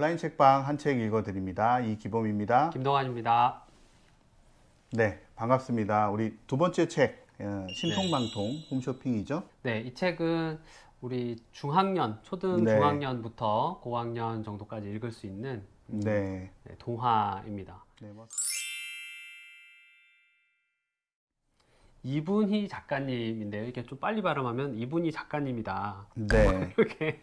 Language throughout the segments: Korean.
온라인 책방 한 책 읽어드립니다. 이기범입니다. 김동환입니다. 네, 반갑습니다. 우리 두 번째 책, 신통방통 홈쇼핑이죠. 네, 이 책은 우리 중학년, 초등 네. 중학년부터 고학년 정도까지 읽을 수 있는 네. 동화입니다. 네, 이분희 작가님인데요. 이렇게 좀 빨리 발음하면 이분희 작가님이다. 네. 이렇게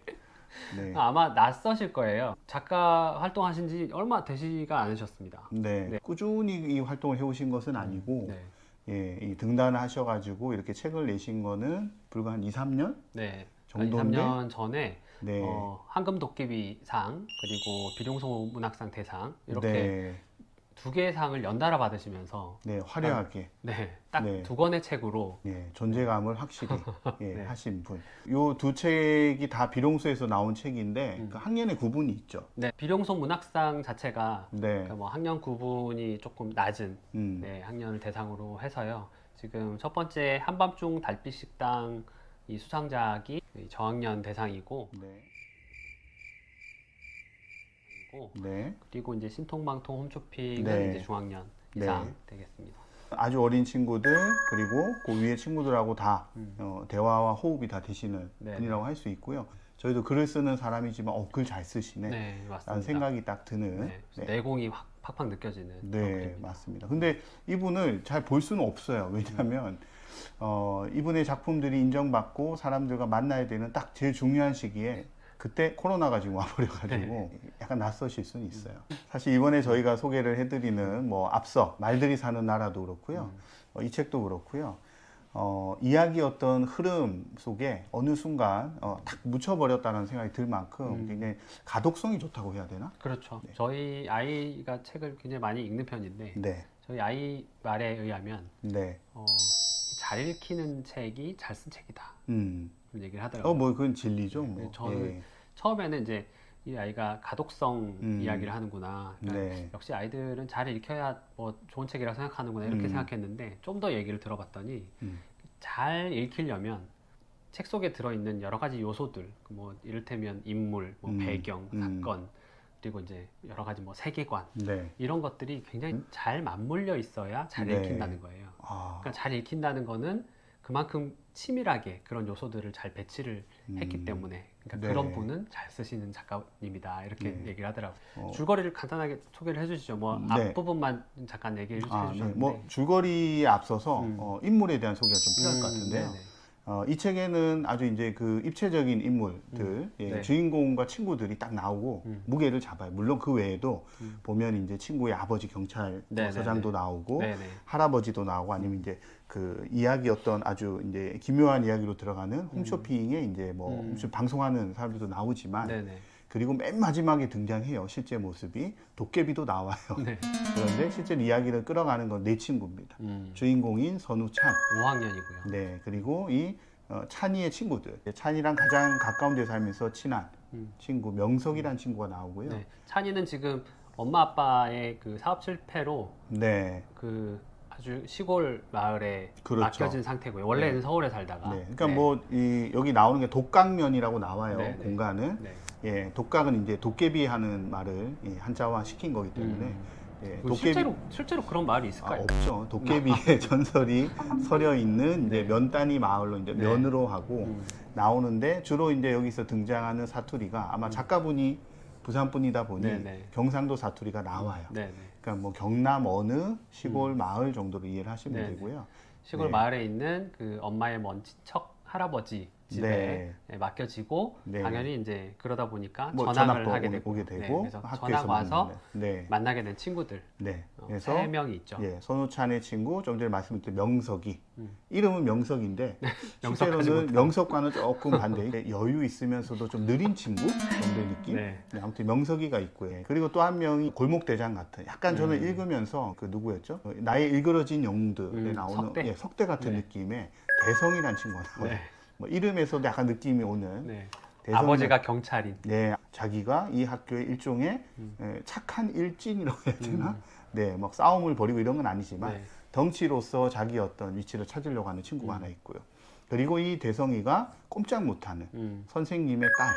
네. 아마 낯서실 거예요. 작가 활동하신 지 얼마 되시가 않으셨습니다. 네. 네. 꾸준히 이 활동을 해오신 것은 아니고, 네. 예, 이 등단을 하셔가지고 이렇게 책을 내신 거는 불과 한 2, 3년 네. 정도인데, 3년 전에 네. 황금 도깨비상 그리고 비룡소 문학상 대상 이렇게 네. 두 개의 상을 연달아 받으시면서 네, 화려하게. 딱 네. 두 권의 책으로 예, 존재감을 확실히 예, 네. 하신 분. 요 두 책이 다 비룡소에서 나온 책인데 그 학년의 구분이 있죠. 네, 비룡소 문학상 자체가 네. 그러니까 뭐 학년 구분이 조금 낮은 음. 네, 학년을 대상으로 해서요. 지금 첫 번째 한밤중 달빛 식당 이 수상작이 저학년 대상이고 네. 네. 그리고 이제 신통방통 홈쇼핑은 네. 이제 중학년 네. 이상 되겠습니다. 아주 어린 친구들 그리고 그 위에 친구들하고 다 대화와 호흡이 다 되시는 네. 분이라고 할 수 있고요. 저희도 글을 쓰는 사람이지만 글 잘 쓰시네 네, 맞습니다. 라는 생각이 딱 드는 네, 네. 내공이 팍팍 느껴지는 그런 네, 글입니다. 맞습니다. 근데 이분을 잘 볼 수는 없어요. 왜냐하면 이분의 작품들이 인정받고 사람들과 만나야 되는 딱 제일 중요한 시기에 그때 코로나가 지금 와버려가지고 약간 낯서실 수는 있어요. 사실 이번에 저희가 소개를 해드리는 뭐 앞서 말들이 사는 나라도 그렇고요. 이 책도 그렇고요. 이야기 어떤 흐름 속에 어느 순간 탁 묻혀버렸다는 생각이 들 만큼 굉장히 가독성이 좋다고 해야 되나? 그렇죠. 네. 저희 아이가 책을 굉장히 많이 읽는 편인데 네, 저희 아이 말에 의하면 네. 잘 읽히는 책이 잘 쓴 책이다. 그런 얘기를 하더라고요. 뭐 그건 진리죠. 네, 뭐. 저는 예. 처음에는 이제 이 아이가 가독성 이야기를 하는구나. 그러니까 네. 역시 아이들은 잘 읽혀야 뭐 좋은 책이라고 생각하는구나 이렇게 생각했는데 좀 더 얘기를 들어봤더니 잘 읽히려면 책 속에 들어있는 여러 가지 요소들, 뭐 이를테면 인물, 뭐 배경, 사건, 그리고 이제 여러 가지 뭐 세계관 네. 이런 것들이 굉장히 잘 맞물려 있어야 잘 네. 읽힌다는 거예요. 아, 그러니까 잘 읽힌다는 거는 그만큼 치밀하게 그런 요소들을 잘 배치를 했기 때문에 그러니까 네. 그런 분은 잘 쓰시는 작가님이다 이렇게 네. 얘기를 하더라고요. 줄거리를 간단하게 소개를 해주시죠. 뭐 네. 앞부분만 잠깐 얘기해 네. 주셨는데 뭐 줄거리에 앞서서 인물에 대한 소개가 좀 필요할 것 같은데요. 네네. 이 책에는 아주 이제 그 입체적인 인물들, 예, 네. 주인공과 친구들이 딱 나오고 무게를 잡아요. 물론 그 외에도 보면 이제 친구의 아버지 경찰 네네네. 서장도 나오고 네네. 할아버지도 나오고 아니면 이제 그 이야기 어떤 아주 이제 기묘한 이야기로 들어가는 홈쇼핑에 이제 뭐 무슨 방송하는 사람들도 나오지만 네네. 그리고 맨 마지막에 등장해요. 실제 모습이 도깨비도 나와요. 네. 그런데 실제 이야기를 끌어가는 건 내 친구입니다. 주인공인 선우찬. 5학년이고요. 네, 그리고 이 찬이의 친구들. 찬이랑 가장 가까운 데 살면서 친한 친구 명석이라는 친구가 나오고요. 네. 찬이는 지금 엄마 아빠의 그 사업 실패로 네, 그 아주 시골 마을에 그렇죠. 맡겨진 상태고요. 원래는 서울에 살다가. 네. 그러니까 네. 뭐 여기 나오는 게 독각면이라고 나와요. 네, 네. 공간은. 네. 예, 독각은 이제 도깨비 하는 말을 한자화 시킨 거기 때문에 예, 그 실제로 그런 말이 있을까요? 없죠. 도깨비의 전설이 서려 있는 이제 면단위 마을로 이제 네. 면으로 하고 나오는데 주로 이제 여기서 등장하는 사투리가 아마 작가분이 부산분이다 보니 네네. 경상도 사투리가 나와요. 네네. 그러니까 뭐 경남 어느 시골 마을 정도로 이해를 하시면 네네. 되고요. 시골 네. 마을에 있는 그 엄마의 먼 친척 할아버지 집에 네. 맡겨지고 네. 당연히 이제 그러다 보니까 뭐 전학을 전학도 하게 되고, 오게 되고 네, 그래서 학교에서 전학 와서 만나는, 네. 만나게 된 친구들 네. 그래서 3명이 있죠. 예, 선우찬의 친구 좀 전에 말씀드린 명석이 이름은 명석인데 명석하지 실제로는 못한. 명석과는 조금 반대 여유 있으면서도 좀 느린 친구 정도의 느낌. 네. 네, 아무튼 명석이가 있고요. 그리고 또 한 명이 골목대장 같은 약간 저는 읽으면서 그 누구였죠? 나의 일그러진 영웅들에 나오는 석대? 예, 석대 같은 네. 느낌의 대성이라는 친구가 나와요. 네. 뭐 이름에서도 약간 느낌이 오는 네. 대성 아버지가 경찰인. 네, 자기가 이 학교의 일종의 착한 일진이라고 해야 되나? 네, 막 싸움을 벌이고 이런 건 아니지만 네. 덩치로서 자기 어떤 위치를 찾으려고 하는 친구가 하나 있고요. 그리고 이 대성이가 꼼짝 못하는 선생님의 딸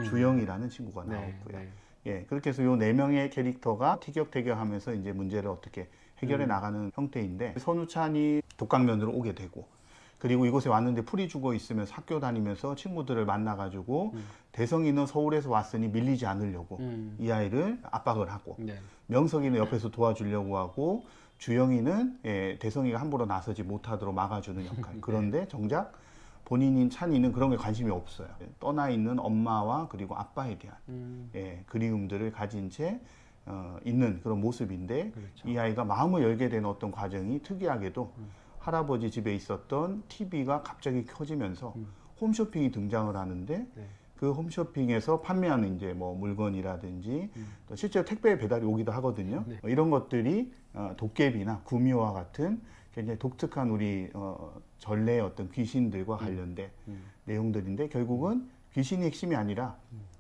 주영이라는 친구가 네, 나오고요. 네. 예, 그렇게 해서 요 네 명의 캐릭터가 티격태격하면서 이제 문제를 어떻게 해결해 나가는 형태인데 선우찬이 독강면으로 오게 되고 그리고 이곳에 왔는데 풀이 죽어 있으면서 학교 다니면서 친구들을 만나가지고 대성이는 서울에서 왔으니 밀리지 않으려고 이 아이를 압박을 하고 네. 명석이는 옆에서 도와주려고 하고 주영이는 예, 대성이가 함부로 나서지 못하도록 막아주는 역할. 그런데 정작 본인인 찬이는 그런 게 관심이 없어요. 떠나 있는 엄마와 그리고 아빠에 대한 예, 그리움들을 가진 채 있는 그런 모습인데 그렇죠. 이 아이가 마음을 열게 되는 어떤 과정이 특이하게도 할아버지 집에 있었던 TV가 갑자기 켜지면서 홈쇼핑이 등장을 하는데 네. 그 홈쇼핑에서 판매하는 이제 뭐 물건이라든지 또 실제로 택배 배달이 오기도 하거든요. 네. 이런 것들이 도깨비나 구미호와 같은 굉장히 독특한 우리 전래의 어떤 귀신들과 관련된 내용들인데 결국은 귀신이 핵심이 아니라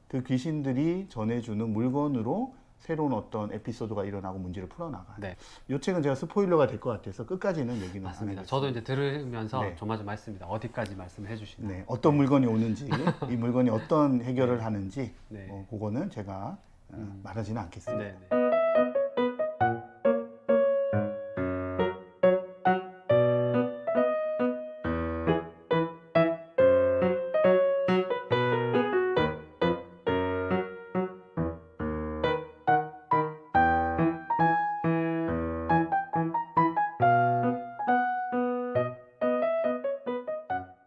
그 귀신들이 전해주는 물건으로 새로운 어떤 에피소드가 일어나고 문제를 풀어나가는. 네. 이 책은 제가 스포일러가 될 것 같아서 끝까지는 얘기는 안 맞습니다. 하겠습니다. 저도 이제 들으면서 네. 조마조마했습니다. 어디까지 말씀해 주시나요? 네, 어떤 물건이 오는지, 이 물건이 어떤 해결을 하는지, 네. 그거는 제가 말하지는 않겠습니다. 네. 네.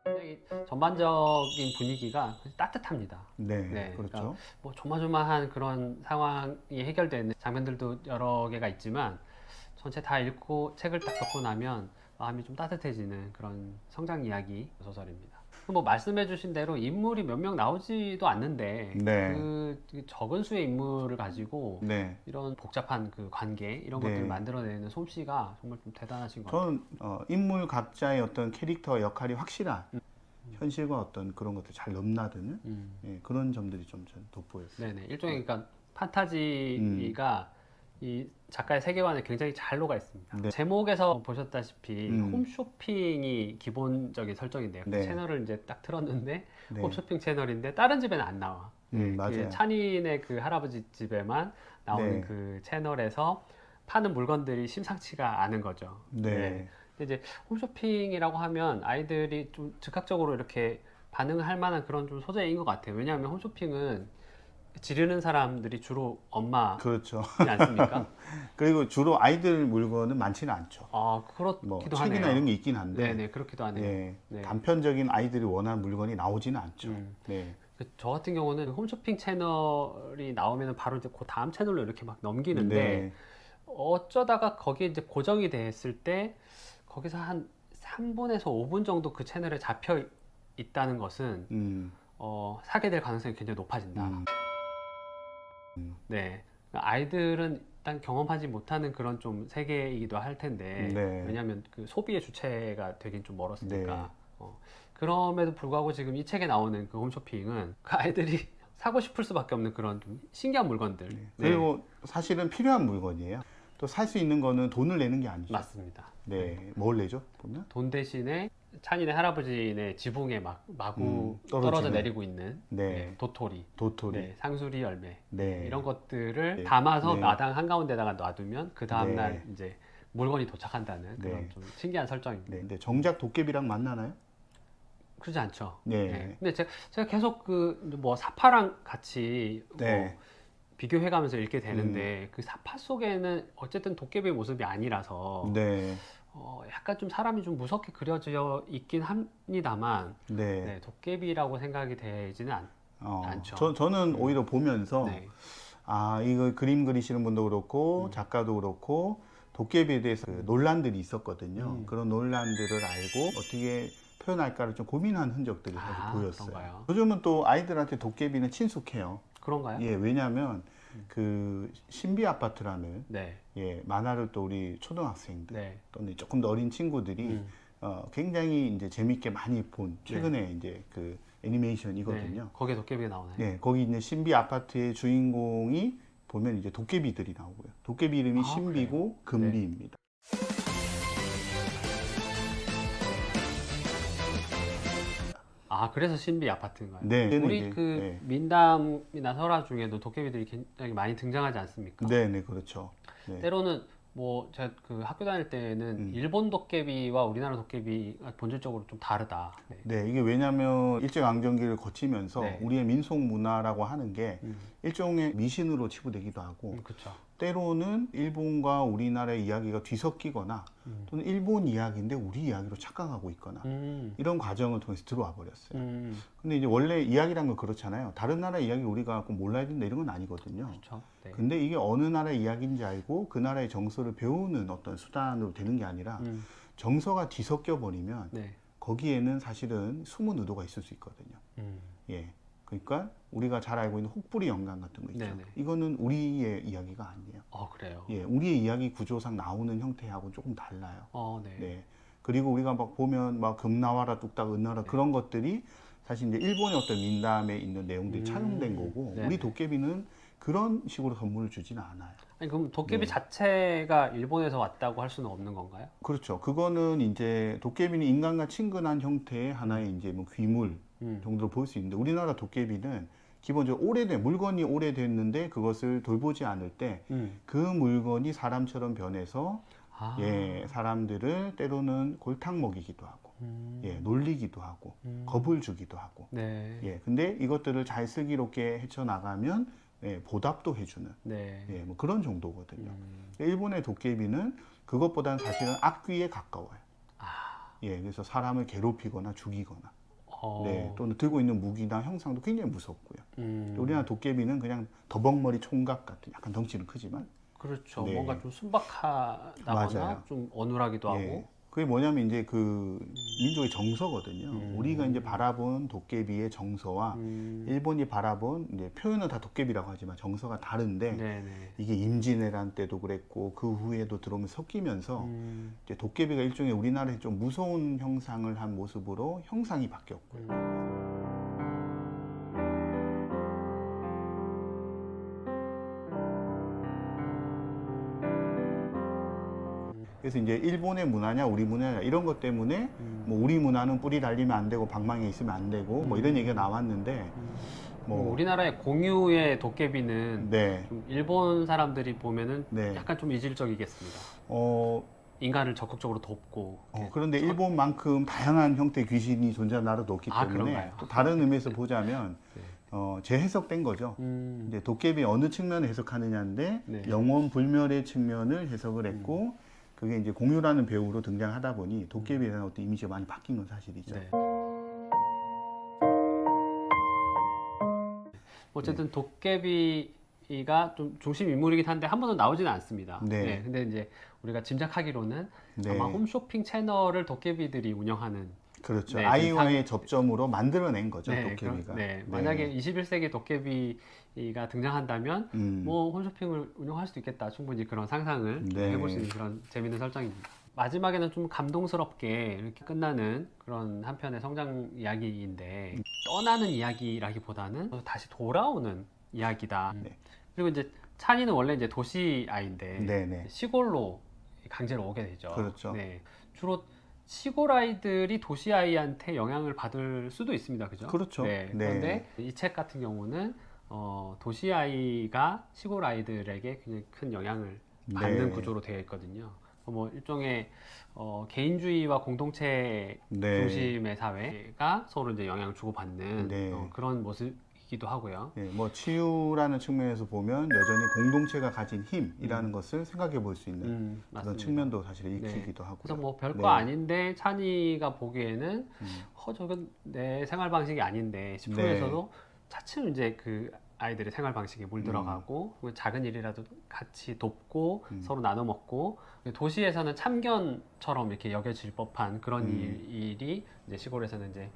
굉장히 전반적인 분위기가 따뜻합니다. 네, 네, 그렇죠. 그러니까 뭐 조마조마한 그런 상황이 해결되는 장면들도 여러 개가 있지만 전체 다 읽고 책을 딱 덮고 나면 마음이 좀 따뜻해지는 그런 성장 이야기 소설입니다. 뭐 말씀해주신 대로 인물이 몇 명 나오지도 않는데 네. 그 적은 수의 인물을 가지고 네. 이런 복잡한 그 관계 이런 네. 것들을 만들어내는 솜씨가 정말 좀 대단하신 것 같아요. 저는 인물 각자의 어떤 캐릭터 역할이 확실한 현실과 어떤 그런 것들 잘 넘나드는 예, 그런 점들이 좀 전 돋보였어요. 네네. 일종의 그러니까 판타지가 이 작가의 세계관에 굉장히 잘 녹아 있습니다. 네. 제목에서 보셨다시피 홈쇼핑이 기본적인 설정인데요. 그 네. 채널을 이제 딱 틀었는데 네. 홈쇼핑 채널인데 다른 집에는 안 나와. 맞아요. 찬인의 그 할아버지 집에만 나오는 네. 그 채널에서 파는 물건들이 심상치가 않은 거죠. 네. 근데 이제 홈쇼핑이라고 하면 아이들이 좀 즉각적으로 이렇게 반응할 만한 그런 좀 소재인 것 같아요. 왜냐하면 홈쇼핑은 지르는 사람들이 주로 엄마지 그렇죠. 않습니까? 그리고 주로 아이들 물건은 많지는 않죠. 아, 그렇기도 뭐 하네요. 책이나 이런 게 있긴 한데 네네, 그렇기도 하네요. 예, 네. 단편적인 아이들이 원하는 물건이 나오지는 않죠. 네. 저 같은 경우는 홈쇼핑 채널이 나오면 바로 이제 그 다음 채널로 이렇게 막 넘기는데 네. 어쩌다가 거기에 이제 고정이 됐을 때 거기서 한 3분에서 5분 정도 그 채널에 잡혀 있다는 것은 사게 될 가능성이 굉장히 높아진다. 네, 아이들은 일단 경험하지 못하는 그런 좀 세계이기도 할 텐데 네. 왜냐하면 그 소비의 주체가 되긴 좀 멀었으니까. 네. 그럼에도 불구하고 지금 이 책에 나오는 그 홈쇼핑은 그 아이들이 사고 싶을 수밖에 없는 그런 좀 신기한 물건들. 네. 그리고 사실은 필요한 물건이에요. 또 살 수 있는 거는 돈을 내는 게 아니죠. 맞습니다. 네, 뭘 내죠? 보면 돈 대신에 찬이네 할아버지네 지붕에 마구 떨어져 떨어지는. 내리고 있는 네. 도토리, 도토리. 네, 상수리 열매 네. 이런 것들을 네. 담아서 네. 마당 한가운데다가 놔두면 그 다음날 네. 이제 물건이 도착한다는 그런 네. 좀 신기한 설정입니다. 네, 근데 정작 도깨비랑 만나나요? 그러지 않죠. 네. 근데 제가 계속 그 뭐 사파랑 같이 네. 뭐 비교해가면서 읽게 되는데 그 사파 속에는 어쨌든 도깨비의 모습이 아니라서 네. 약간 좀 사람이 좀 무섭게 그려져 있긴 합니다만 네. 네, 도깨비라고 생각이 되지는 않죠. 저는 오히려 보면서 네. 아, 이거 그림 그리시는 분도 그렇고 작가도 그렇고 도깨비에 대해서 그 논란들이 있었거든요. 그런 논란들을 알고 어떻게 표현할까를 좀 고민한 흔적들이 사실 보였어요. 그런가요? 요즘은 또 아이들한테 도깨비는 친숙해요. 그런가요? 예, 왜냐하면 그 신비 아파트라는 네. 예, 만화를 또 우리 초등학생들 네. 또는 조금 더 어린 친구들이 굉장히 이제 재밌게 많이 본 최근에 이제 그 애니메이션이거든요. 네. 거기에 도깨비가 나오나요? 네, 거기 있는 신비 아파트의 주인공이 보면 이제 도깨비들이 나오고요. 도깨비 이름이 신비고 금비입니다. 아, 그래서 신비 아파트인가요? 네. 우리 이제, 그 네. 민담이나 설화 중에도 도깨비들이 굉장히 많이 등장하지 않습니까? 네, 네, 그렇죠. 네. 때로는 뭐 제가 그 학교 다닐 때는 일본 도깨비와 우리나라 도깨비가 본질적으로 좀 다르다. 네. 네, 이게 왜냐면 일제강점기를 거치면서 네. 우리의 민속 문화라고 하는 게 음. 일종의 미신으로 치부되기도 하고 그렇죠. 때로는 일본과 우리나라의 이야기가 뒤섞이거나 또는 일본 이야기인데 우리 이야기로 착각하고 있거나 이런 과정을 통해서 들어와 버렸어요. 근데 이제 원래 이야기란 건 그렇잖아요. 다른 나라 이야기 우리가 꼭 몰라야 된다 이런 건 아니거든요. 그렇죠. 네. 근데 이게 어느 나라의 이야기인지 알고 그 나라의 정서를 배우는 어떤 수단으로 되는 게 아니라 정서가 뒤섞여 버리면 네. 거기에는 사실은 숨은 의도가 있을 수 있거든요. 예. 그러니까 우리가 잘 알고 있는 혹부리 영감 같은 거 있죠. 네네. 이거는 우리의 이야기가 아니에요. 그래요. 예, 우리의 이야기 구조상 나오는 형태하고 조금 달라요. 네. 네. 그리고 우리가 막 보면 막 금 나와라 뚝딱 은 나와라 그런 것들이 사실 이제 일본의 어떤 민담에 있는 내용들이 착용된 거고 네네. 우리 도깨비는 그런 식으로 선물을 주지는 않아요. 아니, 그럼 도깨비 네. 자체가 일본에서 왔다고 할 수는 없는 건가요? 그렇죠. 그거는 이제 도깨비는 인간과 친근한 형태의 하나의 이제 뭐 귀물 정도로 볼 수 있는데 우리나라 도깨비는 기본적으로 오래된 물건이 오래됐는데 그것을 돌보지 않을 때 그 물건이 사람처럼 변해서 아. 예, 사람들을 때로는 골탕 먹이기도 하고 예, 놀리기도 하고 겁을 주기도 하고 네. 예, 근데 이것들을 잘 슬기롭게 헤쳐나가면 예, 보답도 해주는 네. 예, 뭐 그런 정도거든요. 일본의 도깨비는 그것보다는 사실은 악귀에 가까워요. 예, 그래서 사람을 괴롭히거나 죽이거나 네, 또는 들고 있는 무기나 형상도 굉장히 무섭고요. 우리나라 도깨비는 그냥 더벅머리 총각 같은 약간 덩치는 크지만 그렇죠. 네. 뭔가 좀 순박하다거나 맞아요. 좀 어눌하기도 하고. 예, 그게 뭐냐면 이제 그 민족의 정서거든요. 우리가 이제 바라본 도깨비의 정서와 일본이 바라본 이제 표현은 다 도깨비라고 하지만 정서가 다른데 네네. 이게 임진왜란 때도 그랬고 그 후에도 들어오면 섞이면서 이제 도깨비가 일종의 우리나라에 좀 무서운 형상을 한 모습으로 형상이 바뀌었고요. 그래서 이제 일본의 문화냐 우리 문화냐 이런 것 때문에 뭐 우리 문화는 뿌리 달리면 안 되고 방망이에 있으면 안 되고 뭐 이런 얘기가 나왔는데 뭐 우리나라의 공유의 도깨비는 네. 좀 일본 사람들이 보면은 네. 약간 좀 이질적이겠습니다. 어, 인간을 적극적으로 돕고. 그런데 일본만큼 다양한 형태의 귀신이 존재하는 나라도 없기 때문에 그런가요? 또 다른 의미에서 보자면 네. 재해석된 거죠. 이제 도깨비 어느 측면을 해석하느냐인데 네. 영원 불멸의 측면을 해석을 했고 그게 이제 공유라는 배우로 등장하다 보니 도깨비에 대한 어떤 이미지가 많이 바뀐 건 사실이죠. 네. 어쨌든 도깨비가 좀 중심 인물이긴 한데 한 번도 나오지는 않습니다. 네. 근데 이제 우리가 짐작하기로는 네. 아마 홈쇼핑 채널을 도깨비들이 운영하는. 그렇죠. 네, 아이와의 접점으로 만들어낸 거죠, 네, 도깨비가. 만약에 21세기 도깨비가 등장한다면 뭐 홈쇼핑을 운영할 수도 있겠다. 충분히 그런 상상을 네. 해볼 수 있는 그런 재밌는 설정입니다. 마지막에는 좀 감동스럽게 이렇게 끝나는 그런 한편의 성장 이야기인데 떠나는 이야기라기보다는 다시 돌아오는 이야기다. 네. 그리고 이제 찬이는 원래 이제 도시 아이인데 네네. 시골로 강제로 오게 되죠. 그렇죠. 네. 주로 시골 아이들이 도시 아이한테 영향을 받을 수도 있습니다. 그죠? 그렇죠. 네. 네. 그런데 이 책 같은 경우는 도시 아이가 시골 아이들에게 굉장히 큰 영향을 받는 네. 구조로 되어 있거든요. 뭐 일종의 개인주의와 공동체 네. 중심의 사회가 서로 이제 영향을 주고받는 네. 그런 모습이기도 하고요. 네, 뭐 치유라는 측면에서 보면 여전히 공동체가 가진 힘이라는 것을 생각해 볼 수 있는 그런 맞습니다. 측면도 사실 네. 익히기도 하고요. 그래서 뭐 별거 네. 아닌데 찬이가 보기에는 저건 내 생활 방식이 아닌데 싶으면서도 차츰 이제 그 아이들의 생활 방식에 물들어가고 작은 일이라도 같이 돕고 서로 나눠 먹고 도시에서는 참견처럼 이렇게 여겨질 법한 그런 일이 이제 시골에서는 이제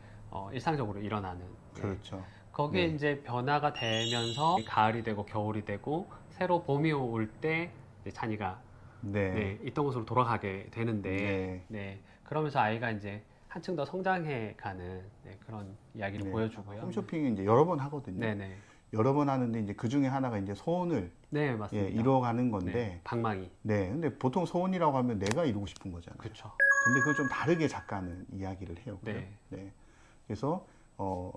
일상적으로 일어나는. 그렇죠. 거기에 네. 이제 변화가 되면서 가을이 되고 겨울이 되고 새로 봄이 올 때 찬이가 네. 있던 곳으로 돌아가게 되는데 그러면서 아이가 이제 한층 더 성장해 가는 그런 이야기를 네. 보여주고요. 홈쇼핑이 이제 여러 번 하거든요. 네네. 여러 번 하는데 이제 그 중에 하나가 이제 소원을 네, 맞습니다. 이뤄가는 건데, 네, 방망이. 네. 근데 보통 소원이라고 하면 내가 이루고 싶은 거잖아요. 그렇죠. 근데 그걸 좀 다르게 작가는 이야기를 해요. 네. 네. 그래서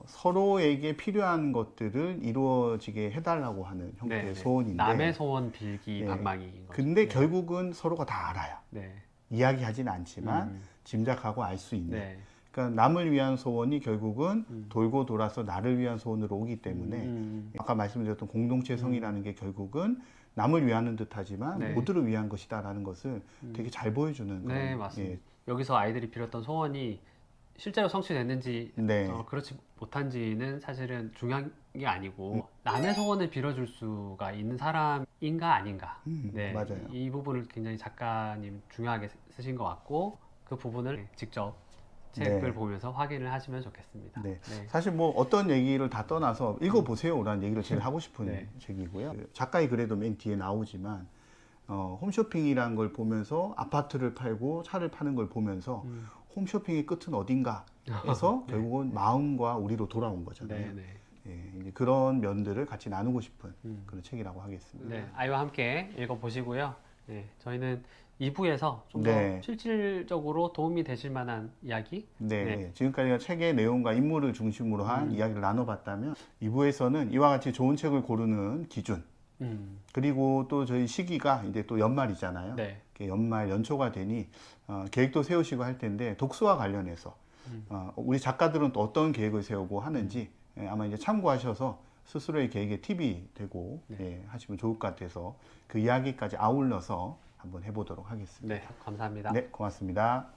서로에게 필요한 것들을 이루어지게 해달라고 하는 형태의 네, 소원인데 남의 소원 빌기 네. 방망이인 거죠. 근데 네. 결국은 서로가 다 알아요. 네. 이야기하진 않지만 음. 짐작하고 알 수 있는. 네. 그러니까 남을 위한 소원이 결국은 돌고 돌아서 나를 위한 소원으로 오기 때문에 아까 말씀드렸던 공동체성이라는 게 결국은 남을 위하는 듯하지만 네. 모두를 위한 것이다라는 것을 되게 잘 보여주는 네, 그런, 맞습니다. 예, 여기서 아이들이 빌었던 소원이 실제로 성취됐는지 네. 그렇지 못한지는 사실은 중요한 게 아니고 남의 소원을 빌어줄 수가 있는 사람인가 아닌가. 네, 맞아요. 이 부분을 굉장히 작가님 중요하게 쓰신 것 같고 그 부분을 직접 책을 네. 보면서 확인을 하시면 좋겠습니다. 네. 네. 사실 뭐 어떤 얘기를 다 떠나서 읽어보세요라는 얘기를 제일 하고 싶은 네. 책이고요. 그 작가의 글에도 맨 뒤에 나오지만 홈쇼핑이라는 걸 보면서 아파트를 팔고 차를 파는 걸 보면서 홈쇼핑의 끝은 어딘가 해서 네. 결국은 마음과 우리로 돌아온 거잖아요. 네, 네. 예, 이제 그런 면들을 같이 나누고 싶은 그런 책이라고 하겠습니다. 네, 아이와 함께 읽어보시고요. 네, 저희는 2부에서 좀 더 네. 실질적으로 도움이 되실 만한 이야기. 네, 네. 지금까지가 책의 내용과 인물을 중심으로 한 이야기를 나눠봤다면 2부에서는 이와 같이 좋은 책을 고르는 기준 그리고 또 저희 시기가 이제 또 연말이잖아요. 네. 이렇게 연말 연초가 되니 계획도 세우시고 할 텐데 독서와 관련해서 우리 작가들은 또 어떤 계획을 세우고 하는지 예, 아마 이제 참고하셔서 스스로의 계획에 팁이 되고 예, 하시면 좋을 것 같아서 그 이야기까지 아울러서 한번 해보도록 하겠습니다. 네, 감사합니다. 네, 고맙습니다.